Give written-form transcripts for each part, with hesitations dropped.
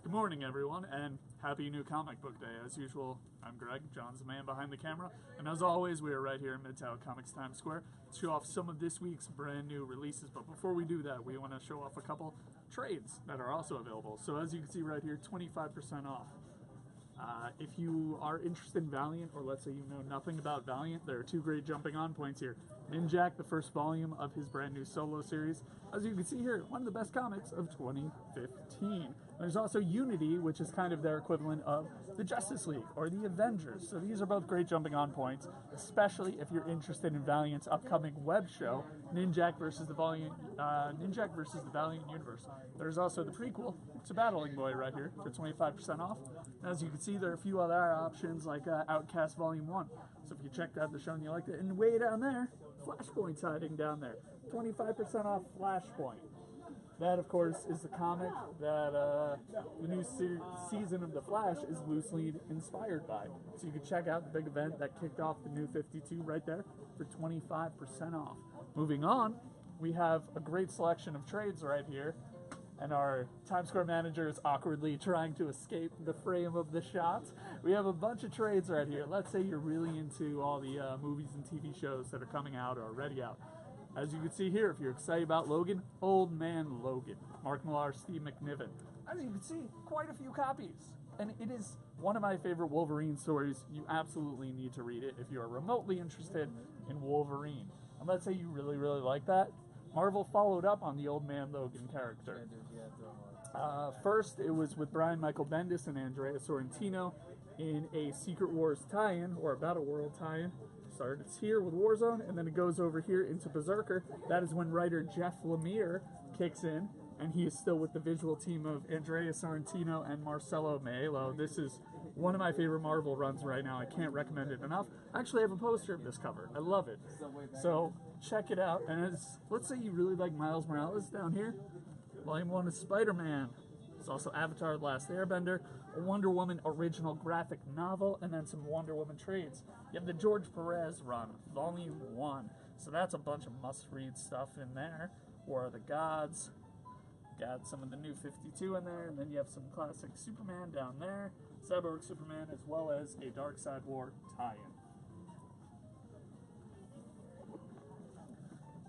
Good morning, everyone, and happy new comic book day. As usual, I'm Greg, John's the man behind the camera, and as always, we are right here in Midtown Comics Times Square to show off some of this week's brand new releases. But before we do that, we want to show off a couple trades that are also available. So as you can see right here, 25% off. If you are interested in Valiant, or let's say you know nothing about Valiant, there are two great jumping on points here. Ninjak, the first volume of his brand new solo series. As you can see here, one of the best comics of 2015. There's also Unity, which is kind of their equivalent of the Justice League or the Avengers. So these are both great jumping on points, especially if you're interested in Valiant's upcoming web show, Ninjak versus the Valiant Universe. There's also the prequel to Battling Boy right here for 25% off. As you can see, there are a few other options like Outcast Volume 1. So if you checked out the show and you liked it, and way down there, Flashpoint's hiding down there. 25% off Flashpoint. That, of course, is the comic that the new season of The Flash is loosely inspired by. So you can check out the big event that kicked off the new 52 right there for 25% off. Moving on, we have a great selection of trades right here. And our Times Square manager is awkwardly trying to escape the frame of the shots. We have a bunch of trades right here. Let's say you're really into all the movies and TV shows that are coming out or already out. As you can see here, if you're excited about Logan, Old Man Logan, Mark Millar, Steve McNiven. As you can see, quite a few copies. And it is one of my favorite Wolverine stories. You absolutely need to read it if you are remotely interested in Wolverine. And let's say you really, really like that. Marvel followed up on the Old Man Logan character. First, it was with Brian Michael Bendis and Andrea Sorrentino in a Secret Wars tie-in, or a Battle World tie-in. Starts here with Warzone, and then it goes over here into Berserker. That is when writer Jeff Lemire kicks in, and he is still with the visual team of Andrea Sorrentino and Marcelo Maelo. This is one of my favorite Marvel runs right now. I can't recommend it enough. I actually have a poster of this cover. I love it. So check it out. And let's say you really like Miles Morales down here. Volume 1 is Spider-Man. There's also Avatar: The Last Airbender, a Wonder Woman original graphic novel, and then some Wonder Woman trades. You have the George Perez run, Volume 1. So that's a bunch of must-read stuff in there. War of the Gods. Got some of the new 52 in there, and then you have some classic Superman down there, Cyborg Superman, as well as a Dark Side War tie-in.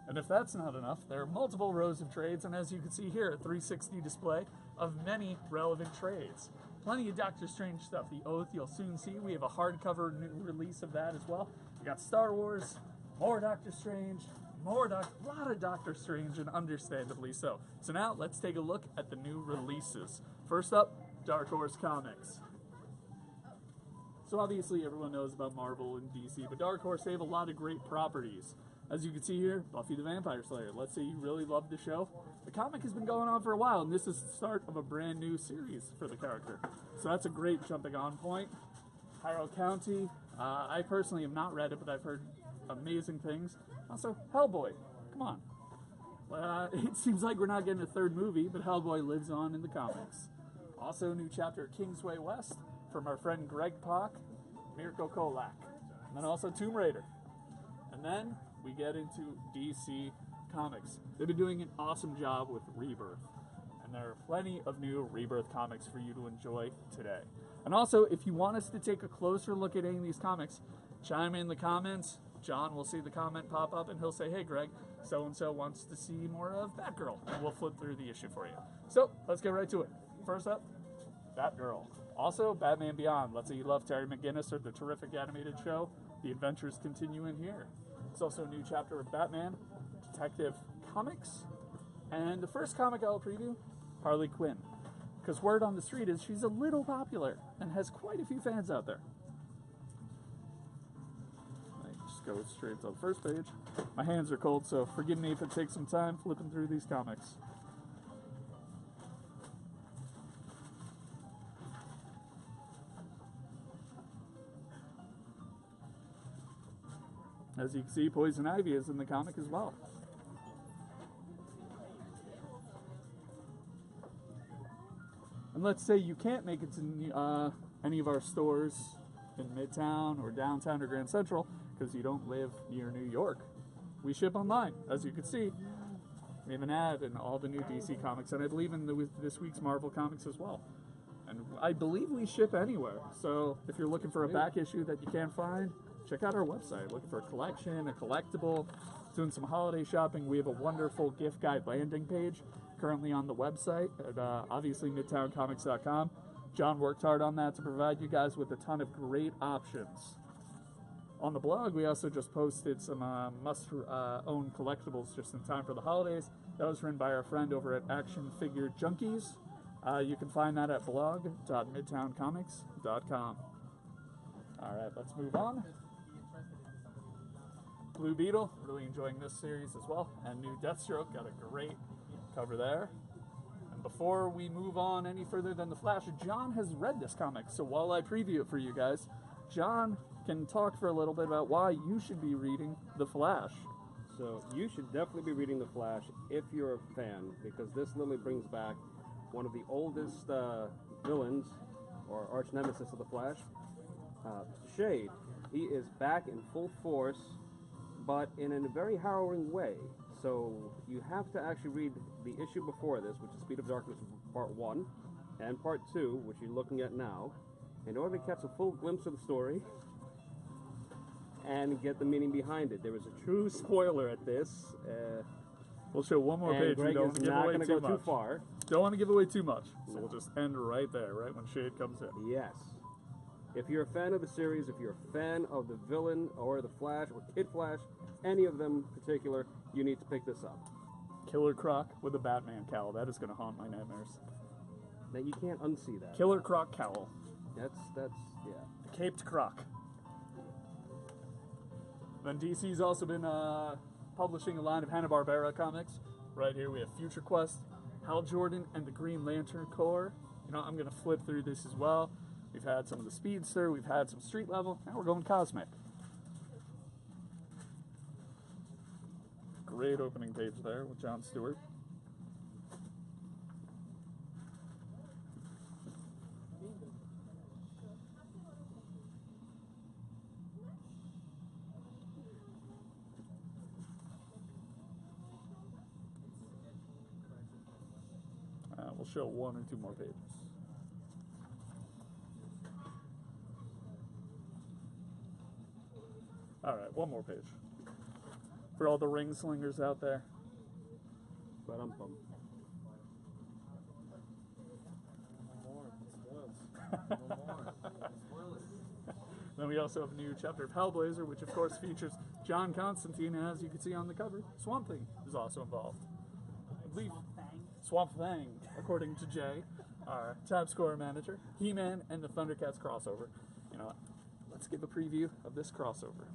And if that's not enough, there are multiple rows of trades, and as you can see here, a 360 display of many relevant trades. Plenty of Doctor Strange stuff. The Oath, you'll soon see. We have a hardcover new release of that as well. We got Star Wars, more Doctor Strange, a lot of Doctor Strange, and understandably so. So now, let's take a look at the new releases. First up, Dark Horse Comics. So obviously everyone knows about Marvel and DC, but Dark Horse, they have a lot of great properties. As you can see here, Buffy the Vampire Slayer. Let's say you really love the show. The comic has been going on for a while, and this is the start of a brand new series for the character. So that's a great jumping on point. Harrow County, I personally have not read it, but I've heard amazing things. Also, Hellboy, come on. It seems like we're not getting a third movie, but Hellboy lives on in the comics. Also, a new chapter of Kingsway West from our friend Greg Pak, Mirko Kolak. And then also Tomb Raider. And then we get into DC Comics. They've been doing an awesome job with Rebirth. And there are plenty of new Rebirth comics for you to enjoy today. And also, if you want us to take a closer look at any of these comics, chime in the comments. John will see the comment pop up and he'll say, hey Greg, so-and-so wants to see more of Batgirl. And we'll flip through the issue for you. So, let's get right to it. First up, Batgirl. Also, Batman Beyond. Let's say you love Terry McGinnis or the terrific animated show. The adventures continue in here. It's also a new chapter of Batman, Detective Comics. And the first comic I'll preview, Harley Quinn. Because word on the street is she's a little popular and has quite a few fans out there. Just go straight to the first page. My hands are cold, so forgive me if it takes some time flipping through these comics. As you can see, Poison Ivy is in the comic as well. And let's say you can't make it to any of our stores in Midtown or downtown or Grand Central because you don't live near New York. We ship online, as you can see. We have an ad in all the new DC comics, and I believe in this week's Marvel comics as well. And I believe we ship anywhere. So if you're looking for a back issue that you can't find, check out our website. Looking for a collection, a collectible, doing some holiday shopping, we have a wonderful gift guide landing page currently on the website at obviously midtowncomics.com. John worked hard on that to provide you guys with a ton of great options. On the blog, we also just posted some must-own collectibles just in time for the holidays. That was written by our friend over at Action Figure Junkies. You can find that at blog.midtowncomics.com. All right, let's move on. Blue Beetle, really enjoying this series as well. And new Deathstroke, got a great cover there. And before we move on any further than The Flash, John has read this comic. So while I preview it for you guys, John can talk for a little bit about why you should be reading The Flash. So you should definitely be reading The Flash if you're a fan, because this literally brings back one of the oldest villains or arch nemesis of The Flash, Shade. He is back in full force, but in a very harrowing way. So you have to actually read the issue before this, which is Speed of Darkness Part 1, and Part 2, which you're looking at now, in order to catch a full glimpse of the story and get the meaning behind it. There is a true spoiler at this. We'll show one more page. Greg we don't is give not away going to too go much. too far. Don't want to give away too much, so we'll just end right there, right when Shade comes in. Yes. If you're a fan of the series, if you're a fan of the villain or the Flash or Kid Flash, any of them in particular, you need to pick this up. Killer Croc with a Batman cowl. That is going to haunt my nightmares. That you can't unsee that. Killer Croc cowl. That's yeah. The Caped Croc. Then DC's also been publishing a line of Hanna-Barbera comics. Right here we have Future Quest, Hal Jordan, and the Green Lantern Corps. You know, I'm going to flip through this as well. We've had some of the Speedster, we've had some street level, now we're going cosmic. Great opening page there with John Stewart. We'll show one or two more pages. All right, one more page. For all the ring slingers out there. But I'm bummed. Then we also have a new chapter of Hellblazer, which of course features John Constantine, and as you can see on the cover, Swamp Thing is also involved. I believe Swamp Thing, according to Jay, our tab scorer manager, He-Man, and the Thundercats crossover. You know what? Let's give a preview of this crossover.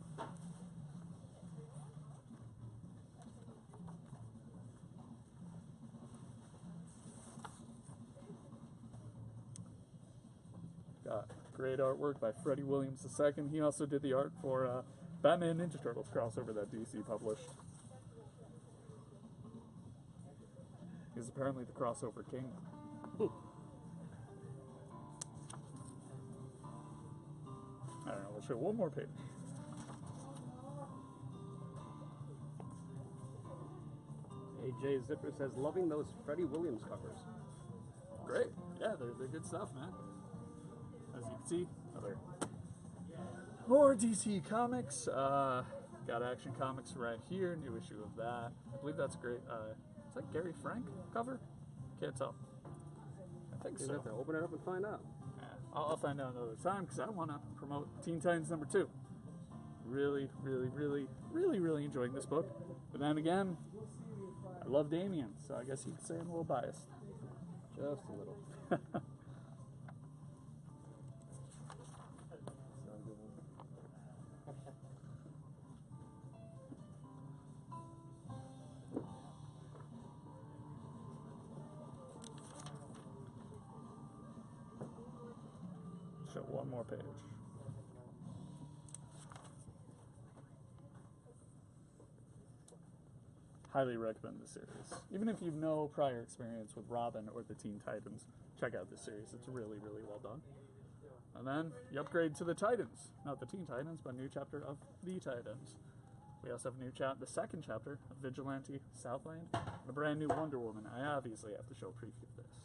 Got great artwork by Freddie Williams II. He also did the art for Batman Ninja Turtles crossover that DC published. He's apparently the crossover king. I don't know, we'll show one more page. AJ Zipper says, loving those Freddie Williams covers. Great. Yeah, they're good stuff, man. As you can see, other more DC Comics. Got Action Comics right here, new issue of that. I believe that's great. Is that Gary Frank cover? Can't tell. I think so. You have to open it up and find out. Yeah, I'll find out another time because I want to promote Teen Titans #2. Really enjoying this book. But then again, I love Damian, so I guess you could say I'm a little biased. Just a little. Show one more page. Highly recommend the series. Even if you've no prior experience with Robin or the Teen Titans, check out this series. It's really well done. And then you upgrade to the Titans. Not the Teen Titans, but a new chapter of the Titans. We also have a new the second chapter of Vigilante Southland, and a brand new Wonder Woman. I obviously have to show a preview of this.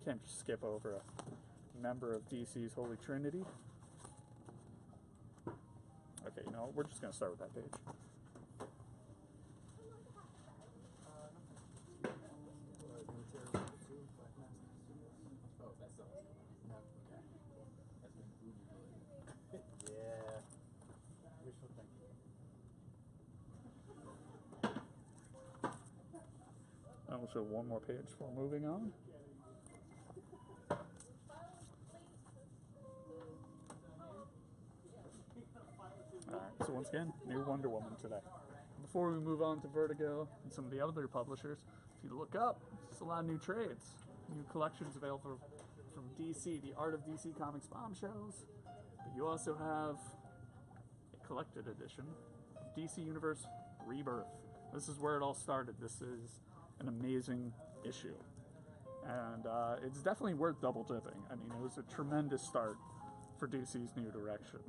Can't just skip over a member of DC's Holy Trinity. Okay, you know what? We're just going to start with that page. And we'll show one more page before moving on. Alright, so once again, new Wonder Woman today. Before we move on to Vertigo and some of the other publishers, if you look up, there's a lot of new trades, new collections available from DC, the Art of DC Comics Bombshells. But you also have a collected edition of DC Universe Rebirth. This is where it all started. This is an amazing issue. And it's definitely worth double dipping. I mean, it was a tremendous start for DC's new direction.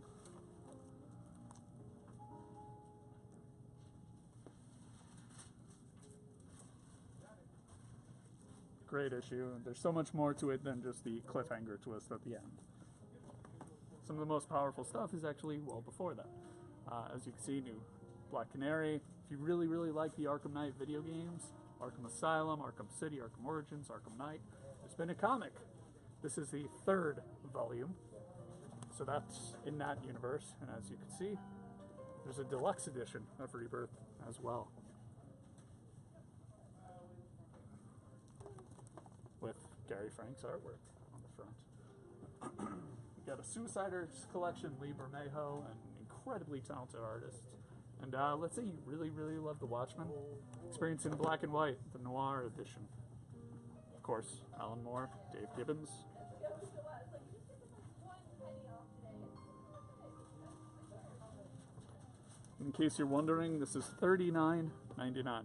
Great issue. There's so much more to it than just the cliffhanger twist at the end. Some of the most powerful stuff is actually well before that. As you can see, new Black Canary. If you really, really like the Arkham Knight video games, Arkham Asylum, Arkham City, Arkham Origins, Arkham Knight, there's been a comic. This is the 3rd volume. So that's in that universe. And as you can see, there's a deluxe edition of Rebirth as well, with Gary Frank's artwork on the front. We got a Suiciders collection, Lee Bermejo, an incredibly talented artist. And let's say you really, really love The Watchmen. Experience in black and white, the Noir edition. Of course, Alan Moore, Dave Gibbons. In case you're wondering, this is $39.99.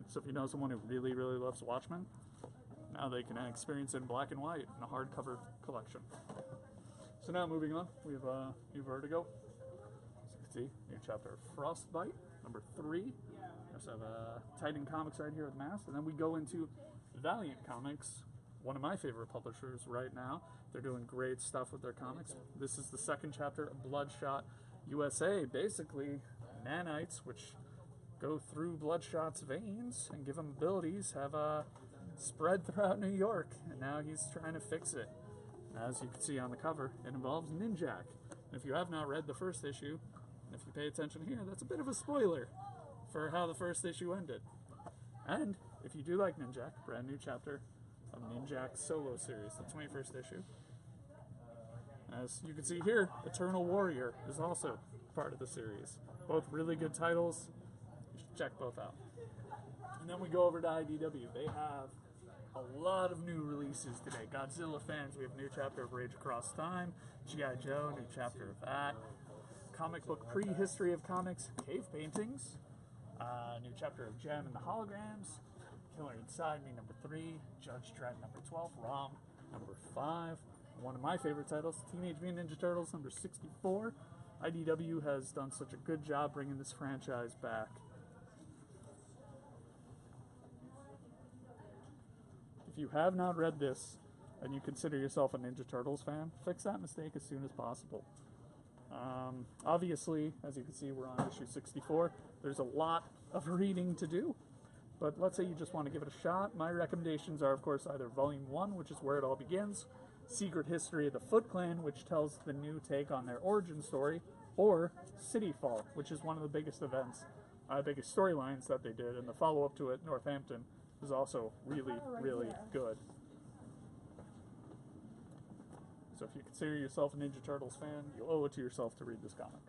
So if you know someone who really, really loves Watchmen, now they can experience it in black and white in a hardcover collection. So now moving on, we have new Vertigo. As you can see, new chapter of Frostbite, number 3. We also have Titan Comics right here with Mask. And then we go into Valiant Comics, one of my favorite publishers right now. They're doing great stuff with their comics. This is the 2nd chapter of Bloodshot USA. Basically, nanites, which go through Bloodshot's veins and give him abilities, have spread throughout New York, and now he's trying to fix it. As you can see on the cover, it involves Ninjak. And if you have not read the 1st issue, and if you pay attention here, that's a bit of a spoiler for how the 1st issue ended. And if you do like Ninjak, brand new chapter of Ninjak's solo series, the 21st issue. As you can see here, Eternal Warrior is also part of the series. Both really good titles. You should check both out. And then we go over to IDW. They have a lot of new releases today. Godzilla fans, we have a new chapter of Rage Across Time. G.I. Joe, new chapter of that. Comic book prehistory of comics, Cave Paintings. New chapter of Gem and the Holograms. Killer Inside Me, number 3. Judge Dredd, number 12. Rom, number 5. One of my favorite titles, Teenage Mutant Ninja Turtles, number 64. IDW has done such a good job bringing this franchise back. If you have not read this, and you consider yourself a Ninja Turtles fan, fix that mistake as soon as possible. Obviously, as you can see, we're on issue 64. There's a lot of reading to do, but let's say you just want to give it a shot. My recommendations are, of course, either Volume 1, which is where it all begins, Secret History of the Foot Clan, which tells the new take on their origin story, or City Fall, which is one of the biggest events, biggest storylines that they did, and the follow-up to it, Northampton, is also really, really good. So if you consider yourself a Ninja Turtles fan, you owe it to yourself to read this comic.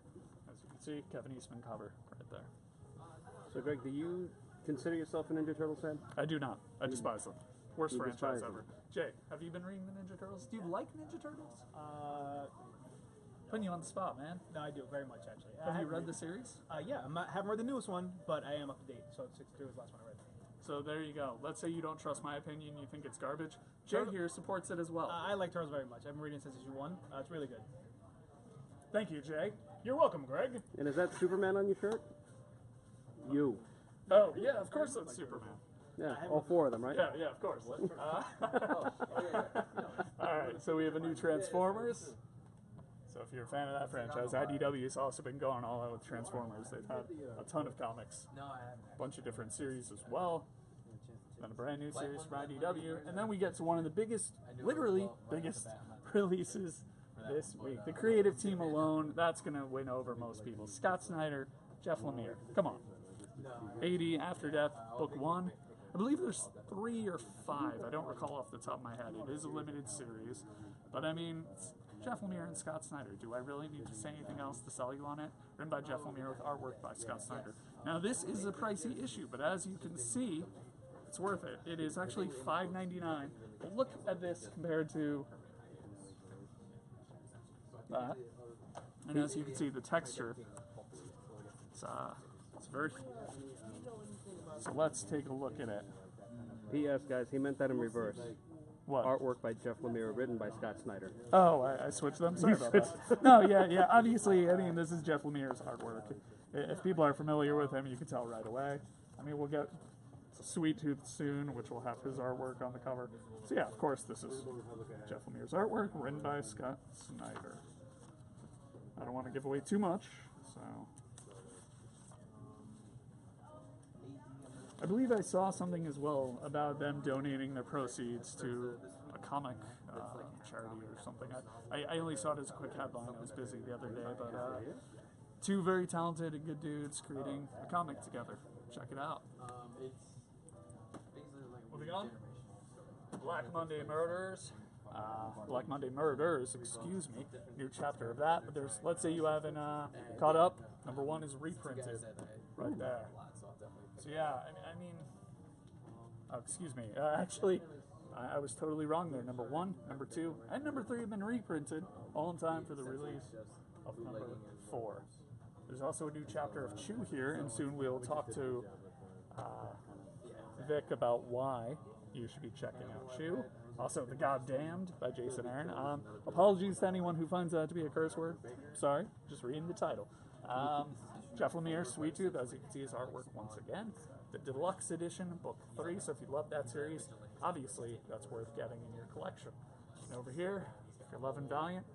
As you can see, Kevin Eastman cover right there. So Greg, do you consider yourself a Ninja Turtles fan? I do not. I despise them. Worst You franchise despise ever. Jay, have you been reading the Ninja Turtles? Do you like Ninja Turtles? Putting you on the spot, man. No, I do very much actually. Have you read the series? Yeah, I haven't read the newest one, but I am up to date. So 62 was the last one I read. So there you go. Let's say you don't trust my opinion, you think it's garbage. Jay here supports it as well. I like Turtles very much. I've been reading it since issue 1. It's really good. Thank you, Jay. You're welcome, Greg. And is that Superman on your shirt? You. Oh, yeah, of course it's Superman. Yeah, all 4 of them, right? Yeah, of course. Also, we have a new Transformers. So if you're a fan of that franchise, IDW has also been going all out with Transformers. They've had a ton of comics, a bunch of different series as well. Then a brand new series from IDW, and then we get to one of the biggest, literally biggest releases this week. The creative team alone, that's going to win over most people. Scott Snyder, Jeff Lemire. Come on. 80 After Death, Book 1. I believe there's 3 or 5. I don't recall off the top of my head. It is a limited series. But I mean, it's Jeff Lemire and Scott Snyder. Do I really need to say anything else to sell you on it? Written by Jeff Lemire with artwork by Scott Snyder. Now, this is a pricey issue, but as you can see, it's worth it. It is actually $5.99. But look at this compared to that. And as you can see, the texture, it's very... So let's take a look at it. P.S. guys, he meant that in reverse. What? Artwork by Jeff Lemire, written by Scott Snyder. Oh, I switched them? Sorry about that. No, yeah. Obviously, I mean, this is Jeff Lemire's artwork. If people are familiar with him, you can tell right away. I mean, we'll get Sweet Tooth soon, which will have his artwork on the cover. So yeah, of course, this is Jeff Lemire's artwork, written by Scott Snyder. I don't want to give away too much, so... I believe I saw something as well about them donating their proceeds to a comic charity or something. I only saw it as a quick headline. I was busy the other day, but two very talented and good dudes creating a comic together. Check it out. Moving on. Black Monday Murders. Black Monday Murders, excuse me. New chapter of that. But there's, let's say you haven't caught up. Number 1 is reprinted right there. So yeah, I mean, oh, excuse me. Actually, I was totally wrong there. Number 1, number 2, and number 3 have been reprinted, all in time for the release of number 4. There's also a new chapter of Chew here, and soon we'll talk to Vic about why you should be checking out Chew. Also, The Goddamned by Jason Aaron. Apologies to anyone who finds that to be a curse word. Sorry, just reading the title. Jeff Lemire, Sweet Tooth, as you can see his artwork once again. The Deluxe Edition, Book 3, so if you love that series, obviously that's worth getting in your collection. And over here, if you're loving Valiant,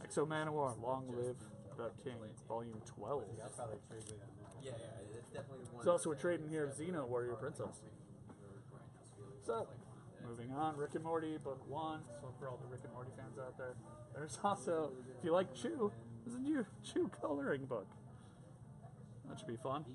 Exo Manowar, Long Live the King, Volume 12. There's also a trade in here of Xena, Warrior Princess. So, moving on, Rick and Morty, Book 1, so for all the Rick and Morty fans out there. There's also, if you like Chew, there's a new Chew coloring book. That should be fun.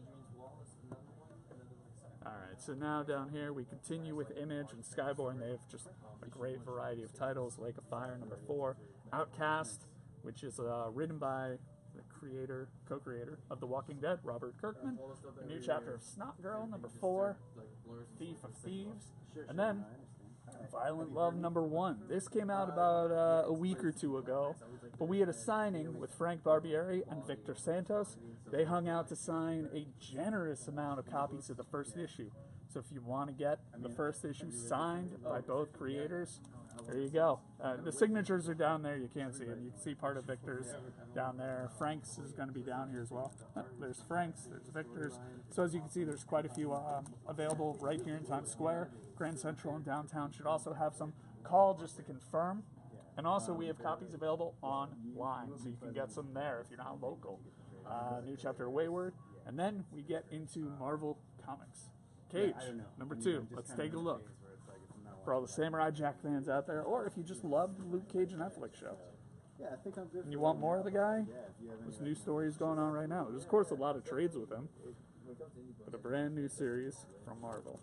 Alright, so now down here we continue with Image and Skyborn. They have just a great variety of titles. Lake of Fire, number 4. Outcast, which is written by the co-creator of The Walking Dead, Robert Kirkman. A new chapter of Snot Girl, number 4. Thief of Thieves. And then Violent Love, number 1. This came out about a week or 2 ago, but we had a signing with Frank Barbieri and Victor Santos. They hung out to sign a generous amount of copies of the first issue. So if you want to get the first issue signed by both creators, there you go. The signatures are down there. You can't see them. You can see part of Victor's down there. Frank's is going to be down here as well. There's Frank's, there's Victor's. So as you can see, there's quite a few available right here in Times Square. Grand Central and downtown should also have some. Call just to confirm. And also we have copies available online, so you can get some there if you're not local. New chapter of Wayward. And then we get into Marvel Comics. Cage, number 2. Let's take a look. For all the Samurai Jack fans out there, or if you just love the Luke Cage Netflix show. Yeah, I think I'm good. And you want more of the guy? There's new stories going on right now. There's, of course, a lot of trades with him. But a brand new series from Marvel.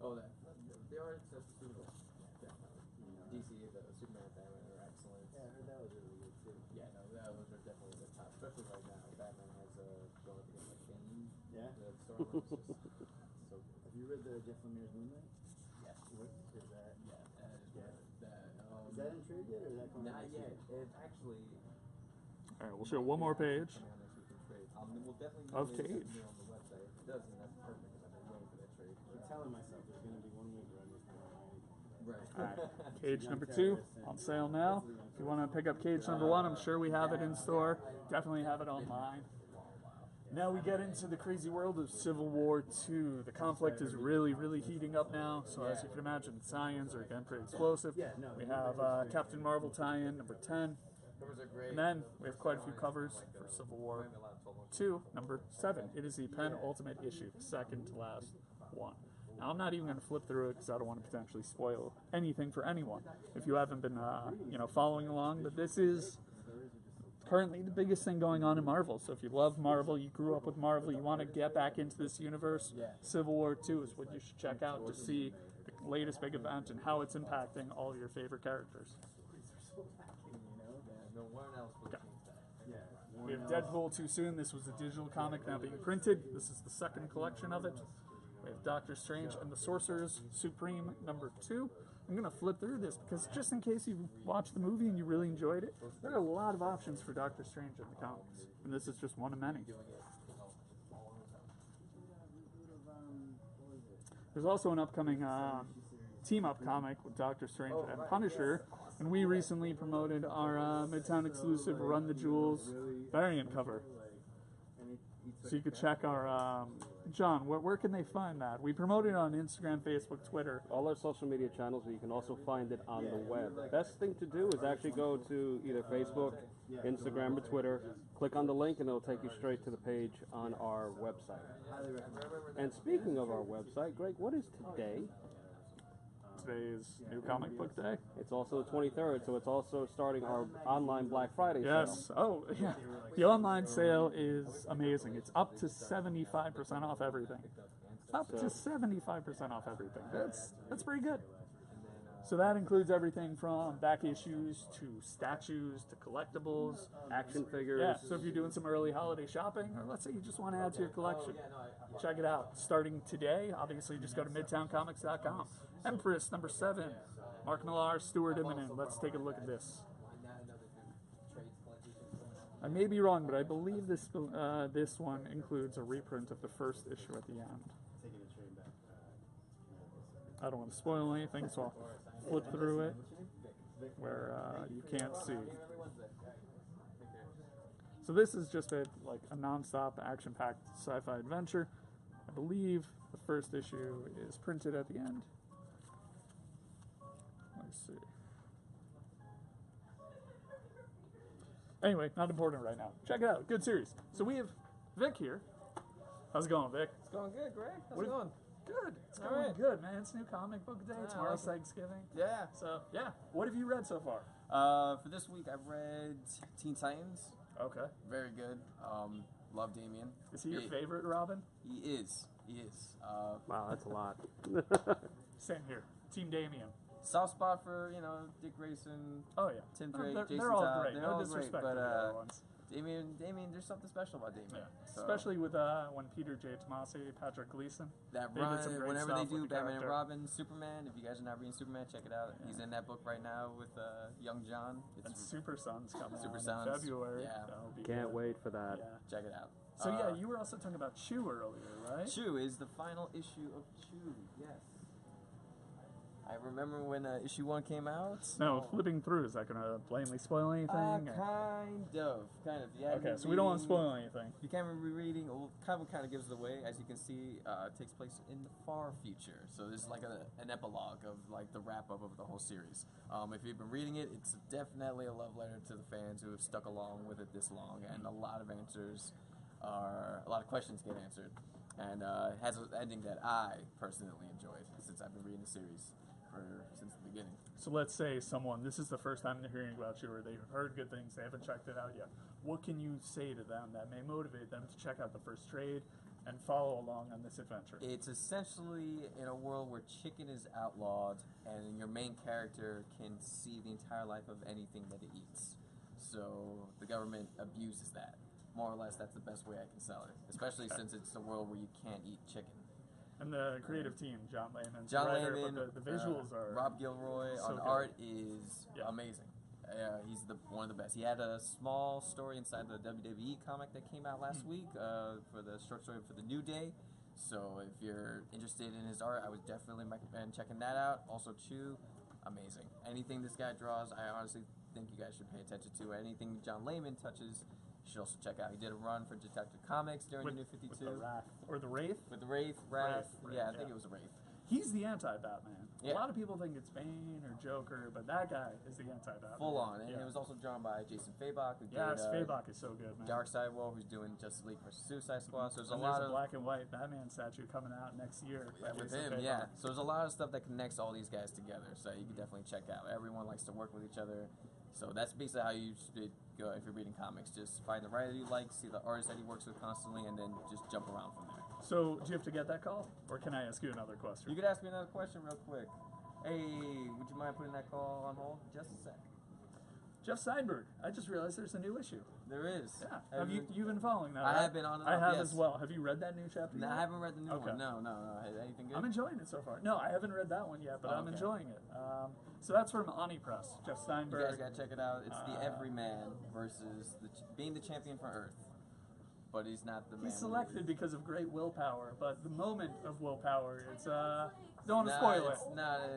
Oh, that. The art stuff is super cool. DC, the Superman family are excellent. Yeah, I heard that was really good too. Yeah, no, those are definitely the top, especially right now. Batman has going up against like Bane. Yeah. The storyline is just so good. Have you read the Jeff Lemire's Moonlight? Yes. What is that? Yeah. Is that in trade yet, or is that coming? Not yet. It's actually. All right, we'll show one more page We'll definitely of Cage. on the website. If it does, then that's perfect because I've been waiting for that trade. I'm telling myself there's going to be 1 week where I'm just going to right. All right, Cage number 2 on sale now. If you want to pick up Cage number 1, I'm sure we have it in store. Definitely have it online. Now we get into the crazy world of Civil War II. The conflict is really, really heating up now. So as you can imagine, the tie-ins are again pretty explosive. We have Captain Marvel tie-in number 10. And then we have quite a few covers for Civil War II, number 7. It is the penultimate issue, second to last one. Now, I'm not even going to flip through it because I don't want to potentially spoil anything for anyone if you haven't been, following along. But this is currently the biggest thing going on in Marvel. So if you love Marvel, you grew up with Marvel, you want to get back into this universe, Civil War II is what you should check out to see the latest big event and how it's impacting all of your favorite characters. Okay. We have Deadpool Too Soon. This was a digital comic now being printed. This is the second collection of it. We have Doctor Strange and the Sorcerer's Supreme number 2. I'm going to flip through this because just in case you watched the movie and you really enjoyed it, there are a lot of options for Doctor Strange in the comics. And this is just one of many. There's also an upcoming team-up comic with Doctor Strange and Punisher. And we recently promoted our Midtown exclusive Run the Jewels variant cover. So you could check our... John, where can they find that? We promote it on Instagram, Facebook, Twitter. All our social media channels, or you can also find it on the web. Best thing to do is actually go to either Facebook, Instagram, or Twitter, click on the link, and it'll take you straight to the page on our website. And speaking of our website, Greg, what is today? Today is New Comic Book Day. It's also the 23rd, so it's also starting our online Black Friday sale. Yes. Oh, yeah. The online sale is amazing. It's up to 75% off everything. Up to 75% off everything. That's pretty good. So that includes everything from back issues to statues to collectibles. Action figures. Yeah, so if you're doing some early holiday shopping, or let's say you just want to add to your collection, check it out. Starting today, obviously, just go to midtowncomics.com. Empress number 7, Mark Millar, Stuart Immonen. Let's take a look at this. I may be wrong, but I believe this one includes a reprint of the first issue at the end. I don't want to spoil anything, so I'll flip through it where you can't see. So this is just a non-stop, action-packed sci-fi adventure. I believe the first issue is printed at the end. Let's see. Anyway, not important right now. Check it out. Good series. So we have Vic here. How's it going, Vic? It's going good, Greg. How's it going? Good. It's going good, man. It's New Comic Book Day. Tomorrow's Thanksgiving. Yeah. So, yeah. What have you read so far? For this week, I've read Teen Titans. Okay. Very good. Love Damian. Is he your favorite Robin? He is. Wow, that's a lot. Same here. Team Damian. Soft spot for, Dick Grayson. Oh, yeah. Tim Drake, Jason they're all Todd. great. They're No all disrespect great, to the other ones. Damian, there's something special about Damian. Yeah. So, Especially with when Peter J. Tomasi, Patrick Gleason. that they did some run, great whenever stuff they do with the Batman and character. Robin, Superman. If you guys are not reading Superman, check it out. He's in that book right now with young John. And Super Sons coming Super out Sons, in February. yeah. That'll be Can't good. wait for that. Yeah. Check it out. So yeah, you were also talking about Chew earlier, right? Chew is the final issue of Chew. Yes. I remember when issue 1 came out. No, flipping through, is that going to blatantly spoil anything? or- Kind of. You haven't Okay, been so we don't want to reading- spoil anything. You can't be reading. Well, kind of gives it away. As you can see, it takes place in the far future. So this is like an epilogue of like the wrap up of the whole series. If you've been reading it, it's definitely a love letter to the fans who have stuck along with it this long, and a lot of questions get answered, and has an ending that I personally enjoyed since I've been reading the series since the beginning. So let's say this is the first time they're hearing about you, or they've heard good things, they haven't checked it out yet. What can you say to them that may motivate them to check out the first trade and follow along on this adventure? It's essentially in a world where chicken is outlawed, and your main character can see the entire life of anything that it eats. So the government abuses that. More or less, that's the best way I can sell it, especially since it's a world where you can't eat chicken. And the creative team, John Layman's John writer, Layman, but the visuals are... Rob Gilroy so on good. art is amazing. He's one of the best. He had a small story inside the WWE comic that came out last week for the short story for the New Day. So if you're interested in his art, I would definitely recommend checking that out. Also, Chew, amazing. Anything this guy draws, I honestly think you guys should pay attention to. Anything John Layman touches You should also check out. He did a run for Detective Comics during the New 52. With the Wrath. Or the Wraith? With the Wraith. Yeah, I think it was a Wraith. He's the anti-Batman. Yeah. A lot of people think it's Bane or Joker, but that guy is the anti-Batman. Full on. And it was also drawn by Jason Fabok, who did Fabok is so good, man. Darkseid Wolf, who's doing Justice League vs. Suicide Squad. So there's a and lot there's of black and white Batman statue coming out next year. with him, yeah. So there's a lot of stuff that connects all these guys together. So you can definitely check out. Everyone likes to work with each other. So that's basically how you should go if you're reading comics. Just find the writer you like, see the artist that he works with constantly, and then just jump around from there. So, do you have to get that call? Or can I ask you another question? You could ask me another question real quick. Hey, would you mind putting that call on hold? Just a sec. Jeff Steinberg. I just realized there's a new issue. There is. Yeah. Have you've been following that? I have been on it. I have yes. as well. Have you read that new chapter No, yet? I haven't read the new Okay. one. No. Anything good? I'm enjoying it so far. No, I haven't read that one yet, but I'm okay. enjoying it. So that's from Ani Press. Jeff You Steinberg. guys gotta check it out. It's the Everyman versus being the champion for Earth, but he's not the man. He's selected because of great willpower, but the moment of willpower, it's don't want to spoil it.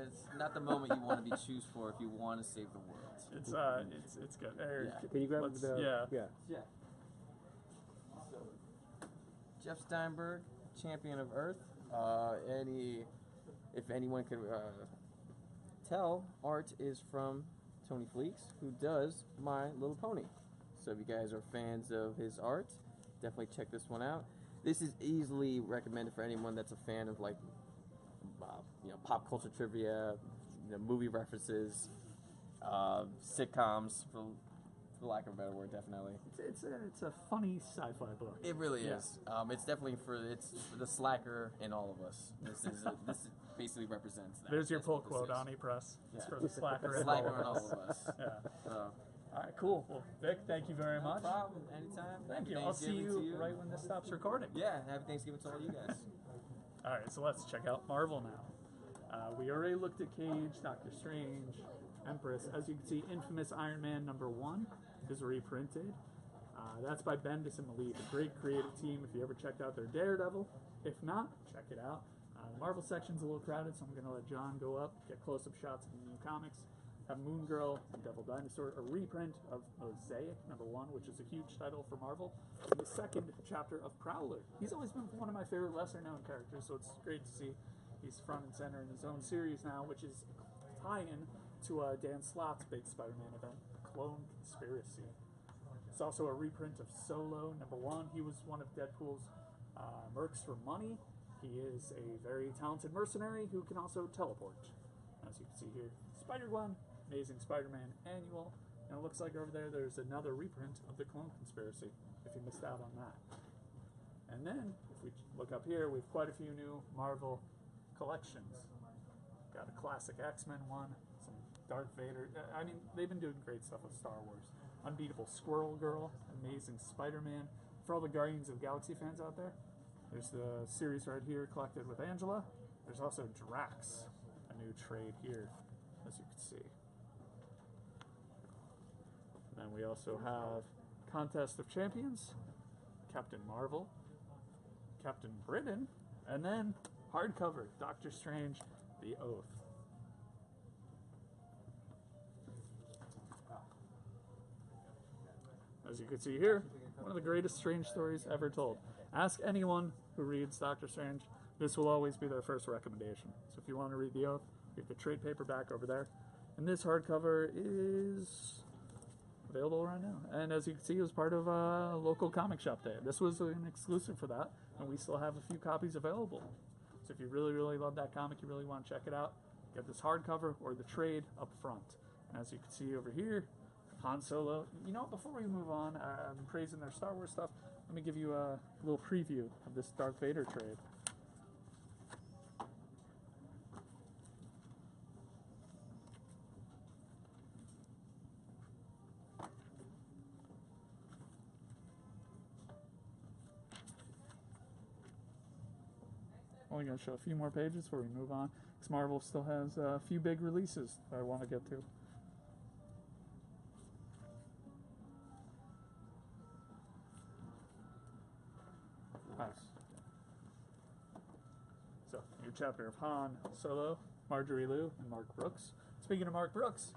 It's not the moment you want to be choose for if you want to save the world. It's good. Yeah. Can you grab the... Yeah. Yeah. So, Jeff Steinberg, champion of Earth. If anyone could tell, art is from Tony Fleeks, who does My Little Pony. So if you guys are fans of his art, definitely check this one out. This is easily recommended for anyone that's a fan of like, pop culture trivia, movie references, sitcoms, for lack of a better word, definitely. It's a funny sci-fi book. It really is. It's definitely for the slacker in all of us. This basically represents that. There's your That's pull what this quote, is. Ani Press. It's Yeah. for the slacker in Slacker all in of all us. of us. Yeah. So, All right, cool. Well, Vic, thank you very no much. problem. Anytime. Thank you. Happy I'll see Thanksgiving to you right when this stops recording. Yeah, happy Thanksgiving to all you guys. All right, so let's check out Marvel now. We already looked at Cage, Doctor Strange, Empress. As you can see, Infamous Iron Man #1 is reprinted. That's by Bendis and Malik, a great creative team. If you ever checked out their Daredevil, if not, check it out. The Marvel section's a little crowded, so I'm going to let John go up, get close-up shots of the new comics. Have Moon Girl and Devil Dinosaur, a reprint of Mosaic #1, which is a huge title for Marvel. And the second chapter of Prowler. He's always been one of my favorite lesser-known characters, so it's great to see he's front and center in his own series now, which is tie-in to Dan Slott's big Spider-Man event, Clone Conspiracy. It's also a reprint of Solo #1. He was one of Deadpool's mercs for money. He is a very talented mercenary who can also teleport. As you can see here, Spider-Gwen, Amazing Spider-Man Annual. And it looks like over there there's another reprint of the Clone Conspiracy, if you missed out on that. And then, if we look up here, we have quite a few new Marvel collections. Got a classic X-Men one, some Darth Vader. I mean, they've been doing great stuff with Star Wars. Unbeatable Squirrel Girl, Amazing Spider-Man. For all the Guardians of the Galaxy fans out there, there's the series right here collected with Angela. There's also Drax, a new trade here, as you can see. And then we also have Contest of Champions, Captain Marvel, Captain Britain, and then hardcover, Doctor Strange, The Oath. As you can see here, one of the greatest Strange stories ever told. Ask anyone who reads Doctor Strange. This will always be their first recommendation. So if you want to read The Oath, we have the trade paperback over there. And this hardcover is available right now. And as you can see, it was part of a local comic shop day. This was an exclusive for that, and we still have a few copies available. So if you really, really love that comic, you really want to check it out, get this hardcover or the trade up front. And as you can see over here, Han Solo. You know, before we move on, I'm praising their Star Wars stuff. Let me give you a little preview of this Darth Vader trade. Only going to show a few more pages before we move on, because Marvel still has a few big releases that I want to get to. So, new chapter of Han Solo, Marjorie Liu, and Mark Brooks. Speaking of Mark Brooks,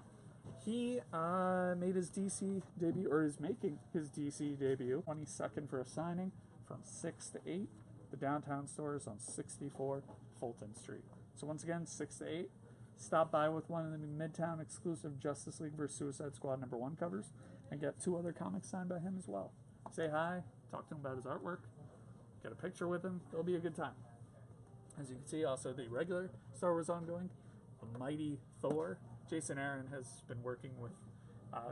He made his DC debut, or is making his DC debut, 22nd for a signing from 6 to 8. The downtown store is on 64 Fulton Street. So once again, 6 to 8. Stop by with one of the Midtown exclusive Justice League vs. Suicide Squad #1 covers and get 2 other comics signed by him as well. Say hi, talk to him about his artwork, get a picture with him. It'll be a good time. As you can see, also the regular Star Wars ongoing, the Mighty Thor. Jason Aaron has been working with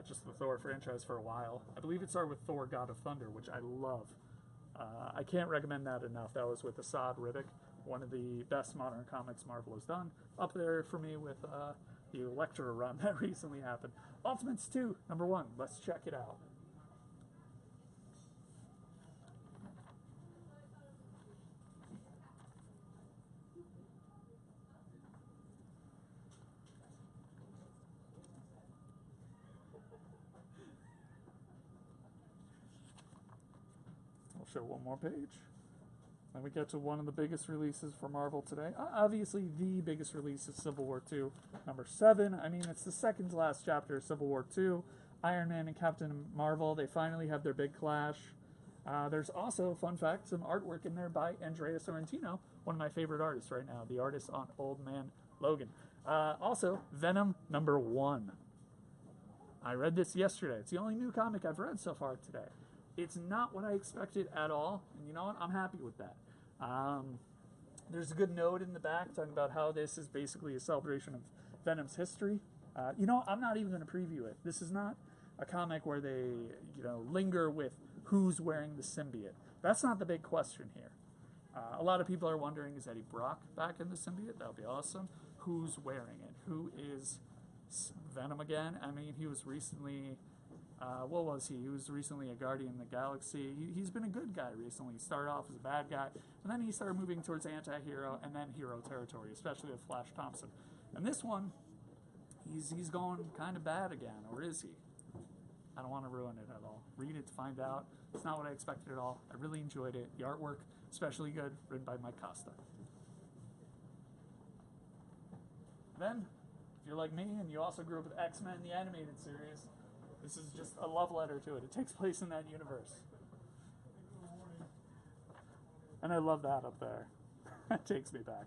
just the Thor franchise for a while. I believe it started with Thor God of Thunder, which I love. I can't recommend that enough. That was with Assad Riddick, one of the best modern comics Marvel has done. Up there for me with the Elektra run that recently happened. Ultimates 2, #1. Let's check it out. Show one more page. Then we get to one of the biggest releases for Marvel today. Obviously, the biggest release is Civil War II, #7. I mean, it's the second to last chapter of Civil War II. Iron Man and Captain Marvel, they finally have their big clash. There's also, fun fact, some artwork in there by Andrea Sorrentino, one of my favorite artists right now, the artist on Old Man Logan. Also, Venom #1. I read this yesterday. It's the only new comic I've read so far today. It's not what I expected at all, and you know what? I'm happy with that. There's a good note in the back talking about how this is basically a celebration of Venom's history. You know, I'm not even going to preview it. This is not a comic where they, linger with who's wearing the symbiote. That's not the big question here. A lot of people are wondering, is Eddie Brock back in the symbiote? That would be awesome. Who's wearing it? Who is Venom again? I mean, he was recently... what was he? He was recently a Guardian of the Galaxy. He's been a good guy recently. He started off as a bad guy, and then he started moving towards anti-hero and then hero territory, especially with Flash Thompson. And this one, he's going kind of bad again, or is he? I don't want to ruin it at all. Read it to find out. It's not what I expected at all. I really enjoyed it. The artwork, especially good, written by Mike Costa. Then, if you're like me and you also grew up with X-Men, the animated series, this is just a love letter to it. It takes place in that universe. And I love that up there. That takes me back.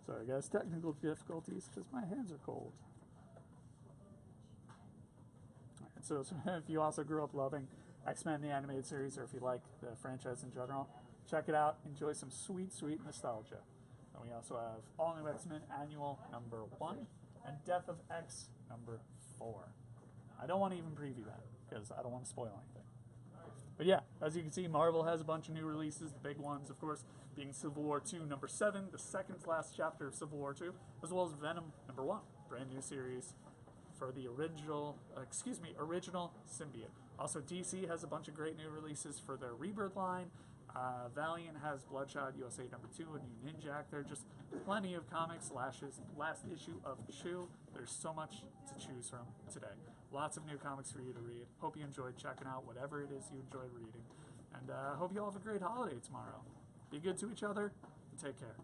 Sorry guys, technical difficulties because my hands are cold. So if you also grew up loving X-Men, the animated series, or if you like the franchise in general, check it out. Enjoy some sweet, sweet nostalgia. And we also have All New X-Men Annual #1 and Death of X #4. I don't want to even preview that because I don't want to spoil anything. But yeah, as you can see, Marvel has a bunch of new releases. The big ones, of course, being Civil War II #7, the second to last chapter of Civil War II, as well as Venom #1, brand new series for the original symbiote. Also, DC has a bunch of great new releases for their Rebirth line. Valiant has Bloodshot USA #2, a new Ninja Actor. Just plenty of comics. Last issue of Chew. There's so much to choose from today. Lots of new comics for you to read. Hope you enjoyed checking out whatever it is you enjoyed reading. And hope you all have a great holiday tomorrow. Be good to each other and take care.